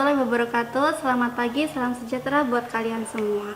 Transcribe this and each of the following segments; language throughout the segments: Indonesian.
warahmatullahi wabarakatuh. Selamat pagi, salam sejahtera buat kalian semua.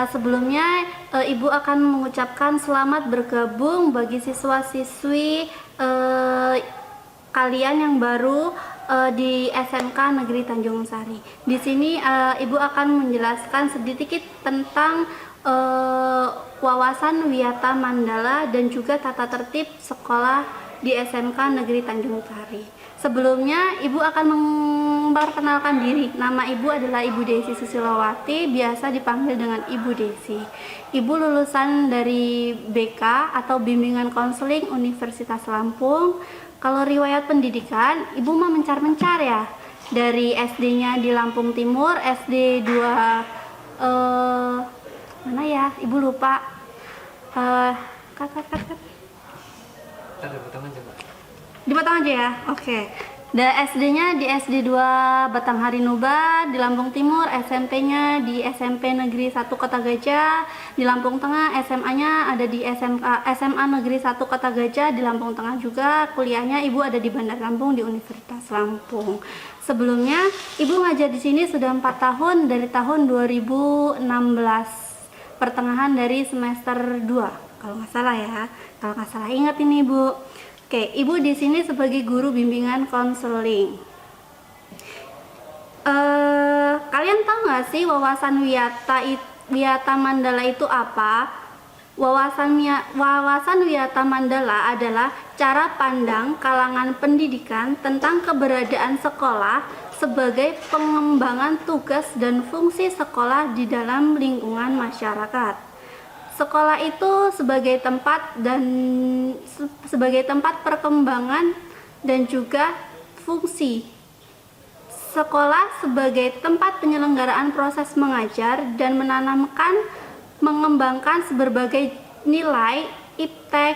Sebelumnya Ibu akan mengucapkan selamat bergabung bagi siswa-siswi kalian yang baru di SMK Negeri Tanjung Sari. Di sini Ibu akan menjelaskan sedikit tentang wawasan Wiyata Mandala dan juga tata tertib sekolah di SMK Negeri Tanjung Sari. Sebelumnya Ibu akan memperkenalkan diri. Nama Ibu adalah Ibu Desi Susilowati, biasa dipanggil dengan Ibu Desi. Ibu lulusan dari BK atau Bimbingan Konseling Universitas Lampung. Kalau riwayat pendidikan, Ibu mah mencar-mencar ya. Dari SD-nya di Lampung Timur, SD 2 mana ya? Ibu lupa. Ada potongan coba. Dipotong aja ya. Oke. SD-nya di SD 2 Batanghari Nuba di Lampung Timur, SMP-nya di SMP Negeri 1 Kota Gajah di Lampung Tengah, SMA-nya ada di SMA Negeri 1 Kota Gajah di Lampung Tengah juga. Kuliahnya Ibu ada di Bandar Lampung di Universitas Lampung. Sebelumnya Ibu ngajar di sini sudah 4 tahun dari tahun 2016. Pertengahan dari semester 2 kalau nggak salah ya. Kalau nggak salah ingat ini Ibu. Oke, Ibu di sini sebagai guru bimbingan konseling. Kalian tahu nggak sih wawasan Wiyata Mandala itu apa? Wawasan Wiyata Mandala adalah cara pandang kalangan pendidikan tentang keberadaan sekolah sebagai pengembangan tugas dan fungsi sekolah di dalam lingkungan masyarakat. Sekolah itu sebagai tempat perkembangan dan juga fungsi. Sekolah sebagai tempat penyelenggaraan proses mengajar dan mengembangkan berbagai nilai, iptek,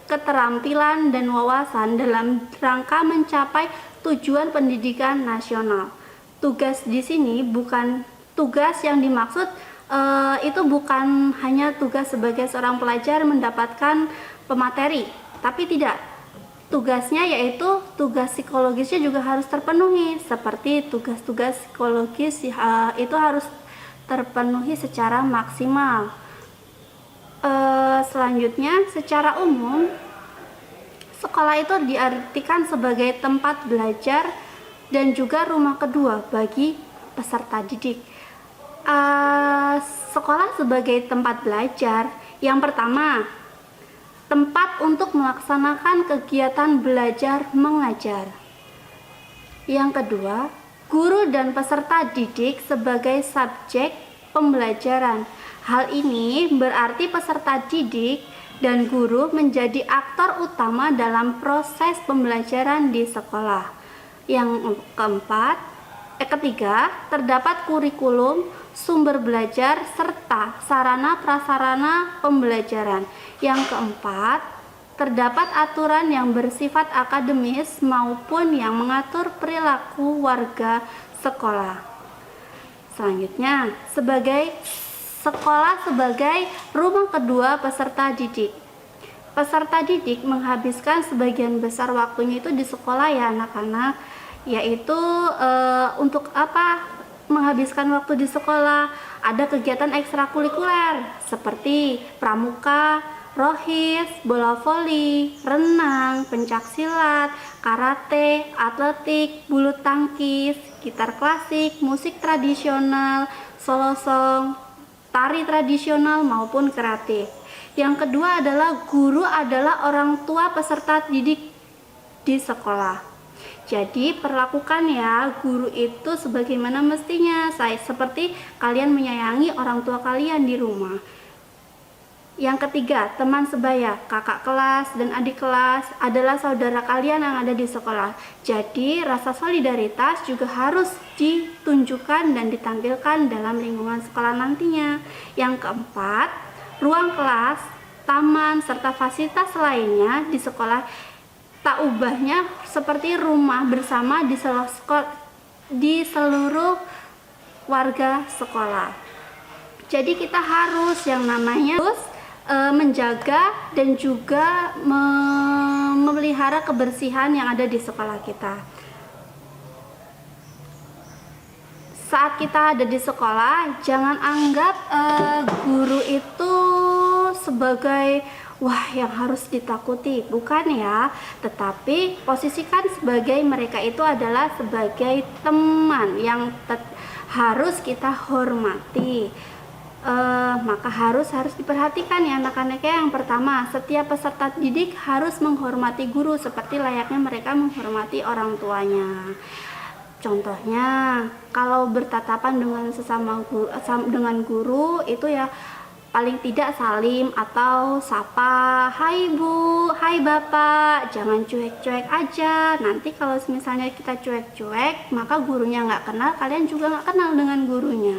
keterampilan dan wawasan dalam rangka mencapai tujuan pendidikan nasional. Tugas di sini bukan tugas yang dimaksud itu bukan hanya tugas sebagai seorang pelajar mendapatkan pemateri, tapi tidak. Tugasnya yaitu tugas psikologisnya juga harus terpenuhi, seperti tugas-tugas psikologis itu harus terpenuhi secara maksimal. Selanjutnya, secara umum sekolah itu diartikan sebagai tempat belajar dan juga rumah kedua bagi peserta didik. Sekolah sebagai tempat belajar, yang pertama, tempat untuk melaksanakan kegiatan belajar mengajar. Yang kedua, guru dan peserta didik sebagai subjek pembelajaran. Hal ini berarti peserta didik dan guru menjadi aktor utama dalam proses pembelajaran di sekolah. Yang ketiga, terdapat kurikulum, sumber belajar, serta sarana prasarana pembelajaran. Yang keempat, terdapat aturan yang bersifat akademis maupun yang mengatur perilaku warga sekolah. Selanjutnya, sekolah sebagai rumah kedua peserta didik. Peserta didik menghabiskan sebagian besar waktunya itu di sekolah ya anak-anak, yaitu untuk apa? Menghabiskan waktu di sekolah. Ada kegiatan ekstrakurikuler seperti pramuka, rohis, bola voli, renang, pencaksilat, karate, atletik, bulu tangkis, gitar klasik, musik tradisional, solo song, tari tradisional maupun kreatif. Yang kedua adalah guru adalah orang tua peserta didik di sekolah. Jadi perlakukan ya guru itu sebagaimana mestinya, seperti kalian menyayangi orang tua kalian di rumah. Yang ketiga, teman sebaya, kakak kelas dan adik kelas adalah saudara kalian yang ada di sekolah. Jadi rasa solidaritas juga harus ditunjukkan dan ditampilkan dalam lingkungan sekolah nantinya. Yang keempat, ruang kelas, taman, serta fasilitas lainnya di sekolah tak ubahnya seperti rumah bersama di seluruh warga sekolah. Jadi kita harus yang namanya menjaga dan juga memelihara kebersihan yang ada di sekolah kita. saat kita ada di sekolah, jangan anggap guru itu sebagai wah yang harus ditakuti, bukan ya, tetapi posisikan sebagai mereka itu adalah sebagai teman yang harus kita hormati. Maka harus diperhatikan ya anak-anaknya. Yang pertama, setiap peserta didik harus menghormati guru seperti layaknya mereka menghormati orang tuanya. Contohnya, kalau bertatapan dengan dengan guru itu ya paling tidak salim atau sapa, hai bu, hai bapak, jangan cuek-cuek aja. Nanti kalau misalnya kita cuek-cuek, maka gurunya nggak kenal, kalian juga nggak kenal dengan gurunya.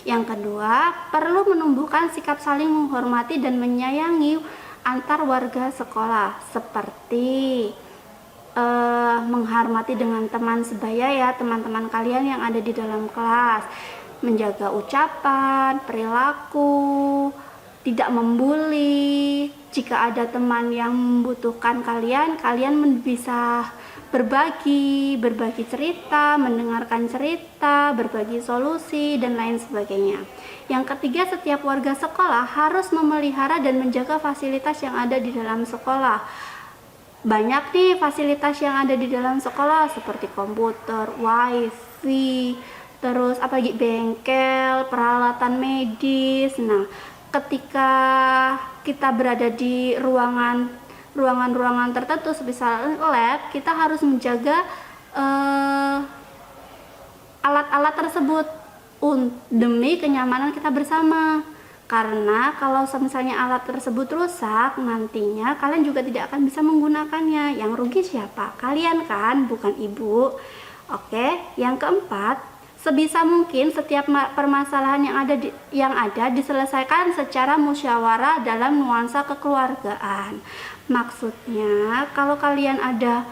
Yang kedua, perlu menumbuhkan sikap saling menghormati dan menyayangi antar warga sekolah, seperti menghormati dengan teman sebaya ya, teman-teman kalian yang ada di dalam kelas, menjaga ucapan, perilaku, tidak membuli. Jika ada teman yang membutuhkan kalian bisa berbagi cerita, mendengarkan cerita, berbagi solusi, dan lain sebagainya. Yang ketiga, setiap warga sekolah harus memelihara dan menjaga fasilitas yang ada di dalam sekolah. Banyak nih fasilitas yang ada di dalam sekolah seperti komputer, wifi, terus apalagi bengkel, peralatan medis. Nah, ketika kita berada di ruangan tertentu seperti lab, kita harus menjaga alat-alat tersebut demi kenyamanan kita bersama. Karena kalau misalnya alat tersebut rusak, nantinya kalian juga tidak akan bisa menggunakannya. Yang rugi siapa? Kalian kan, bukan ibu. Oke, yang keempat, sebisa mungkin setiap permasalahan yang ada diselesaikan secara musyawarah dalam nuansa kekeluargaan. Maksudnya, kalau kalian ada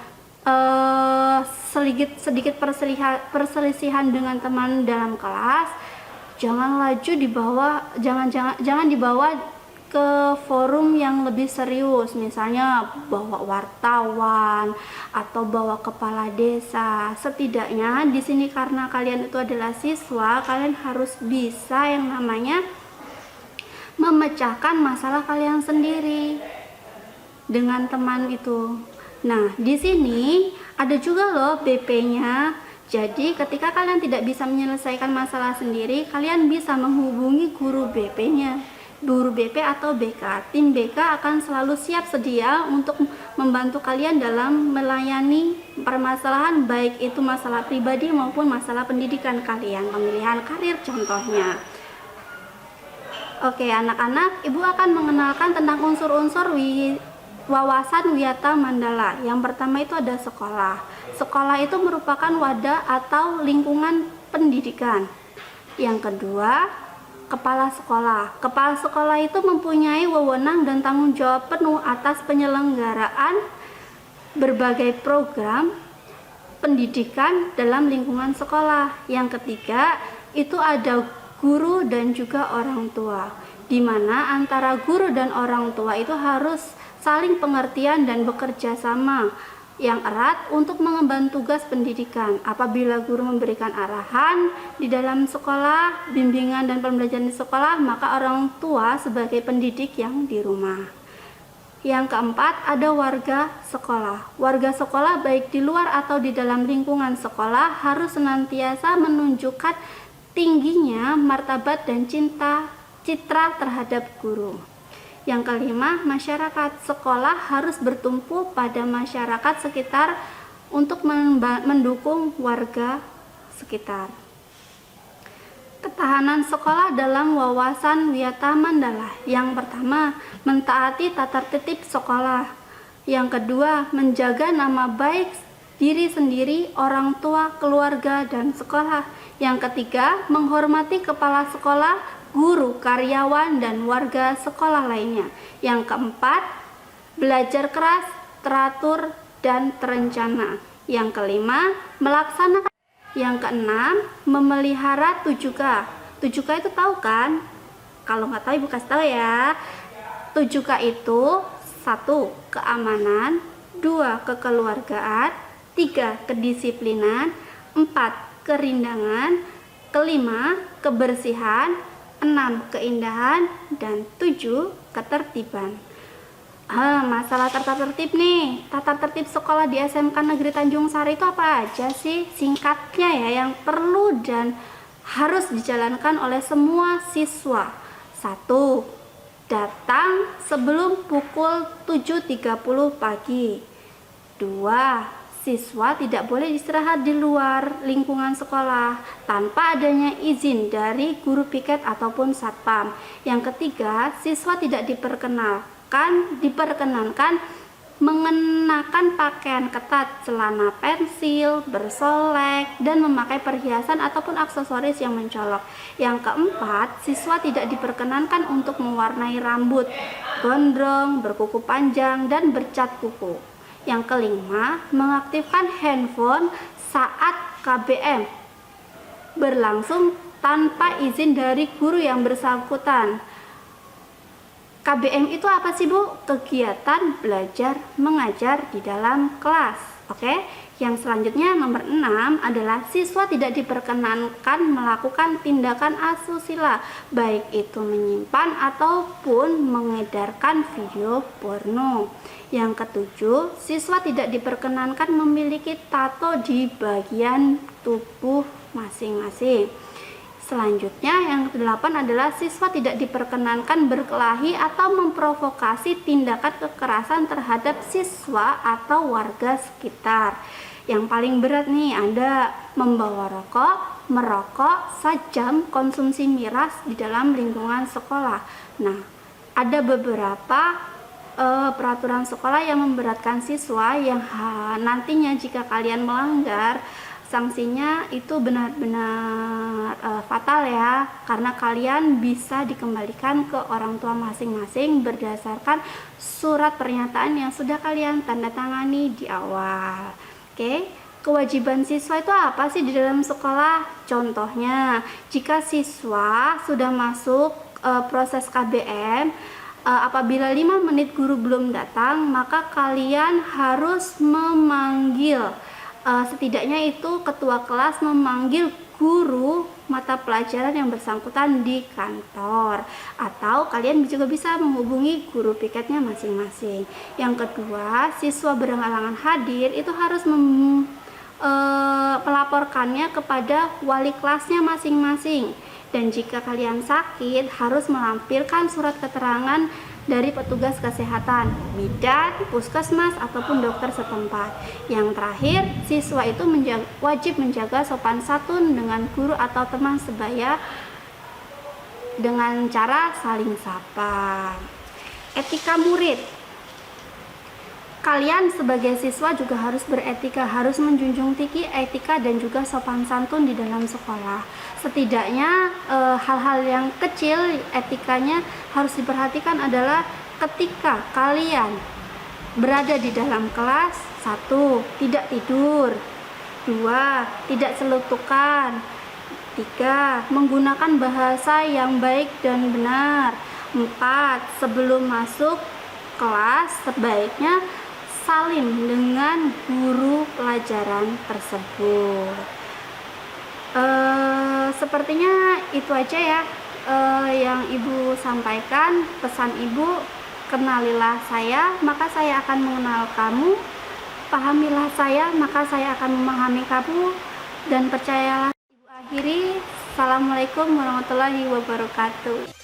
sedikit perselisihan dengan teman dalam kelas, jangan dibawa ke forum yang lebih serius, misalnya bawa wartawan atau bawa kepala desa. Setidaknya di sini karena kalian itu adalah siswa, kalian harus bisa yang namanya memecahkan masalah kalian sendiri dengan teman itu. Nah, di sini ada juga loh BP-nya. Jadi ketika kalian tidak bisa menyelesaikan masalah sendiri, kalian bisa menghubungi guru BP-nya, guru BP atau BK. Tim BK akan selalu siap sedia untuk membantu kalian dalam melayani permasalahan, baik itu masalah pribadi maupun masalah pendidikan kalian, pemilihan karir contohnya. Oke anak-anak, ibu akan mengenalkan tentang unsur-unsur wawasan Wiyata Mandala. Yang pertama itu ada sekolah. Sekolah itu merupakan wadah atau lingkungan pendidikan. Yang kedua, kepala sekolah. Kepala sekolah itu mempunyai wewenang dan tanggung jawab penuh atas penyelenggaraan berbagai program pendidikan dalam lingkungan sekolah. Yang ketiga, itu ada guru dan juga orang tua, di mana antara guru dan orang tua itu harus saling pengertian dan bekerja sama yang erat untuk mengemban tugas pendidikan. Apabila guru memberikan arahan di dalam sekolah, bimbingan dan pembelajaran di sekolah, maka orang tua sebagai pendidik yang di rumah. Yang keempat, ada warga sekolah. Warga sekolah baik di luar atau di dalam lingkungan sekolah harus senantiasa menunjukkan tingginya martabat dan citra terhadap guru. Yang kelima, masyarakat sekolah harus bertumpu pada masyarakat sekitar untuk mendukung warga sekitar. Ketahanan sekolah dalam wawasan Wiyata Mandala. Yang pertama, mentaati tata tertib sekolah. Yang kedua, menjaga nama baik diri sendiri, orang tua, keluarga, dan sekolah. Yang ketiga, menghormati kepala sekolah, guru, karyawan, dan warga sekolah lainnya. Yang keempat, belajar keras, teratur, dan terencana. Yang kelima, melaksanakan. Yang keenam, memelihara 7K. 7K itu tahu kan? Kalau nggak tahu ibu kasih tahu ya. 7K itu 1. Keamanan, 2. Kekeluargaan, 3. Kedisiplinan, 4. Kerindangan, kelima, kebersihan, 6, keindahan, dan 7, ketertiban. Masalah tata tertib nih. Tata tertib sekolah di SMK Negeri Tanjung Sari itu apa aja sih? Singkatnya ya, yang perlu dan harus dijalankan oleh semua siswa. 1. Datang sebelum pukul 7.30 pagi. 2. Siswa tidak boleh istirahat di luar lingkungan sekolah tanpa adanya izin dari guru piket ataupun satpam. Yang ketiga, siswa tidak diperkenankan mengenakan pakaian ketat, celana pensil, bersolek, dan memakai perhiasan ataupun aksesoris yang mencolok. Yang keempat, siswa tidak diperkenankan untuk mewarnai rambut, gondrong, berkuku panjang, dan bercat kuku. Yang kelima, mengaktifkan handphone saat KBM berlangsung tanpa izin dari guru yang bersangkutan. KBM itu apa sih, Bu? Kegiatan belajar mengajar di dalam kelas. Oke. Yang selanjutnya nomor 6 adalah siswa tidak diperkenankan melakukan tindakan asusila, baik itu menyimpan ataupun mengedarkan video porno. Yang ketujuh, siswa tidak diperkenankan memiliki tato di bagian tubuh masing-masing. Selanjutnya yang ke-8 adalah siswa tidak diperkenankan berkelahi atau memprovokasi tindakan kekerasan terhadap siswa atau warga sekitar. Yang paling berat nih ada membawa rokok, merokok, sajam, konsumsi miras di dalam lingkungan sekolah. Nah, ada beberapa peraturan sekolah yang memberatkan siswa yang nantinya jika kalian melanggar, sanksinya itu benar-benar fatal ya, karena kalian bisa dikembalikan ke orang tua masing-masing berdasarkan surat pernyataan yang sudah kalian tanda tangani di awal. Oke, kewajiban siswa itu apa sih di dalam sekolah? Contohnya, jika siswa sudah masuk proses KBM, apabila 5 menit guru belum datang, maka kalian harus memanggil setidaknya itu ketua kelas memanggil guru mata pelajaran yang bersangkutan di kantor, atau kalian juga bisa menghubungi guru piketnya masing-masing. Yang kedua, siswa berhalangan hadir itu harus melaporkannya kepada wali kelasnya masing-masing. Dan jika kalian sakit, harus melampirkan surat keterangan dari petugas kesehatan, bidan, puskesmas, ataupun dokter setempat. Yang terakhir, siswa itu wajib menjaga sopan santun dengan guru atau teman sebaya dengan cara saling sapa. Etika murid. Kalian sebagai siswa juga harus beretika, harus menjunjung tinggi etika dan juga sopan santun di dalam sekolah. Setidaknya hal-hal yang kecil etikanya harus diperhatikan adalah ketika kalian berada di dalam kelas, 1. Tidak tidur, 2. Tidak celutukan, 3. Menggunakan bahasa yang baik dan benar, 4. Sebelum masuk kelas sebaiknya salim dengan guru pelajaran tersebut. Sepertinya itu aja ya yang ibu sampaikan. Pesan ibu, kenalilah saya maka saya akan mengenal kamu, pahamilah saya maka saya akan memahami kamu, dan percayalah. Ibu akhiri, assalamualaikum warahmatullahi wabarakatuh.